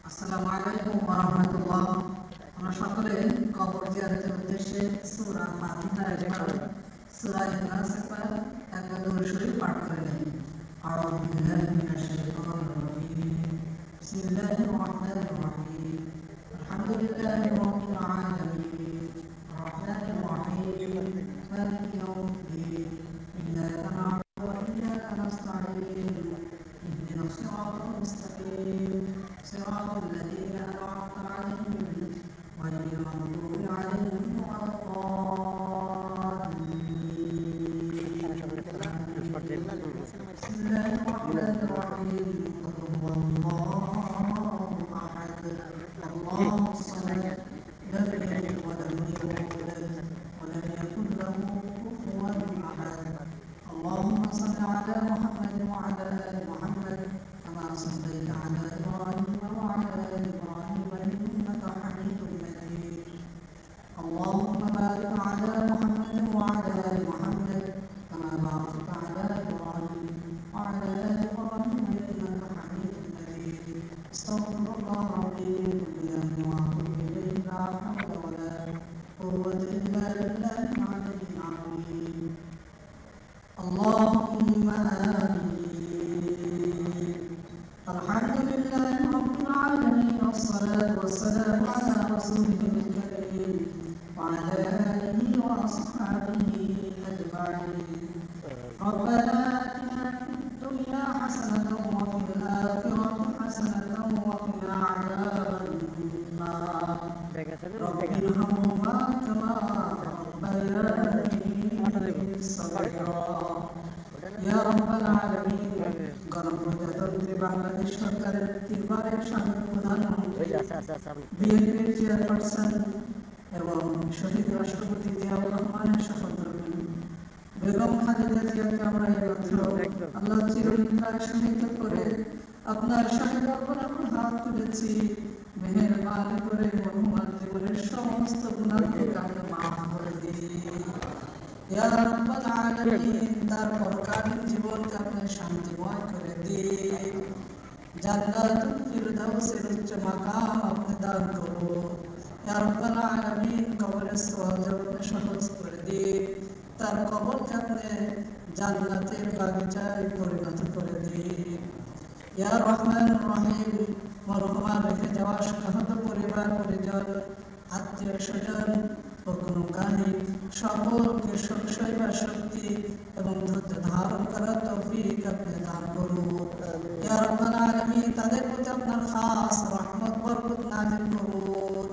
আসসালামু আলাইকুম ওয়া রাহমাতুল্লাহ। আমরা সকলে কবর জিয়ারতের উদ্দেশ্যে সূরা ফাতিহা এবং সূরা ইখলাস একবার দরুদ শরীফ পাঠ করে নেই। আউযু বিল্লাহি মিনাশ শাইতানির রাজীম। বিসমিল্লাহির রাহমানির রাহিম। আলহামদুলিল্লাহি রাব্বিল আলামিন। আর-রাহমানির রাহিম। মালিকি ইয়াউমিদ্দিন। ইyyaka na'budu wa iyyaka nasta'in। ইহদিনাস সিরাতাল মুস্তাকিম। صراط الذين أنعمت عليهم غير المغضوب عليهم ولا الضالين. بسم الله الرحمن الرحيم. قل هو الله أحد الله الصمد لم يلد ولم يولد ولم يكن له كفوا أحد. اللهم صل على محمد وعلى آل محمد كما صليت على إبراهيم وعلى آل إبراهيم إنك حميد مجيد. اللهم بارك على محمد وعلى آل محمد كما باركت على إبراهيم وعلى آل إبراهيم إنك حميد مجيد. استغفر الله ربي من ذنبي وأتوب إليه لا حول ولا قوة إلا بالله العلي العظيم. اللهم آمين. الحمد لله رب العالمين والصلاة والسلام على رسوله الكريم وعلى آله وأصحابه أجمعين. ربنا آتنا في الدنيا حسنة وفي الآخرة حسنة وقنا عذاب النار. رب ارحمهما كما ربياني صغيرا. يا رب العالمين. গণপ্রজাতন্ত্রী বাংলাদেশ সরকারের 3বারের সাবেক প্রধানমন্ত্রী বিএনপির চেয়ারপারসন এবং শহীদ রাষ্ট্রপতি জিয়াউর রহমানের সহধর্মী বেগম খালেদা জিয়াকে আমরা আল্লাহ চিরদিন সহিত করে আপনার সাথে হাত তুলেছি। মেহেরবানি করে মরহুমার জীবনের সমস্ত গুনাহকে আপনি মাফ করে দিন। ইয়া রাব্বাল আলামিন, তার পরকালীন জীবনকে আপনি শান্তিময় করে দিন। জান্নাতুল ফিরদাউসের উচ্চ মাকাম আপনি দান করুন। ইয়া রাব্বাল আলামিন, কবরের সওয়াব আপনি সহজ করে দিন। তার কবরকে আপনি জান্নাতের বাগিচায় পরিণত করে দিন। ইয়া রহমানুর রহিম, মরহুমার রেখে যাওয়া শাহাদাত পরিবার পরিজন আত্মীয় স্বজন ও গুণগামী সকলকে সইবার শক্তি এবং ধৈর্য ধারণ করার তৌফিক আপনি দান করুন। ইয়া রাব্বাল আলামিন, তাদের প্রতি আপনার খাস রহমত বরকত নাযিল করুন।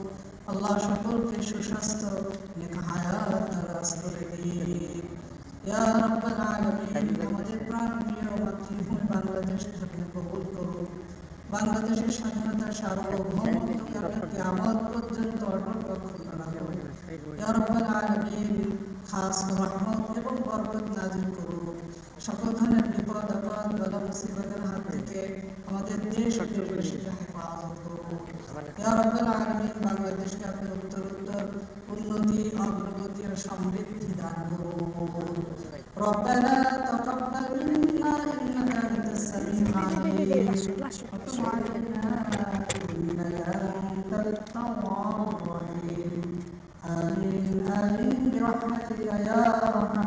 আল্লাহ সকলকে সুস্বাস্থ্য নেক হায়াত দারাজ করে দিন। ইয়া রাব্বাল আলামিন, আমাদের প্রাণপ্রিয় মাতৃভূমি বাংলাদেশ আপনি কবুল করুন। বাংলাদেশের স্বাধীনতা সার্বভৌমত্বকে আপনি কিয়ামত পর্যন্ত অটল রাখুন। ইয়া রাব্বাল আলামিন, খাস রহমত এবং বরকত নাযিল করুন। সকল ধরনের বিপদ আপদ বালা মুসিবতের হাত থেকে আমাদের দেশ ও দেশবাসীকে হেফাজত করুন। ইয়া রাব্বাল আলামিন, বাংলাদেশকে আপনি উত্তরোত্তর উন্নতি অগ্রগতি ও সমৃদ্ধি দান করুন। রব্বানা তাকাব্বাল মিন্না ইন্নাকা আনতাস সামিউল আলিম ওয়া তুব আলাইনা ইন্নাকা আনতাত তাওয়াবুর রহিম। آمين آمين برحمتك يا أرحم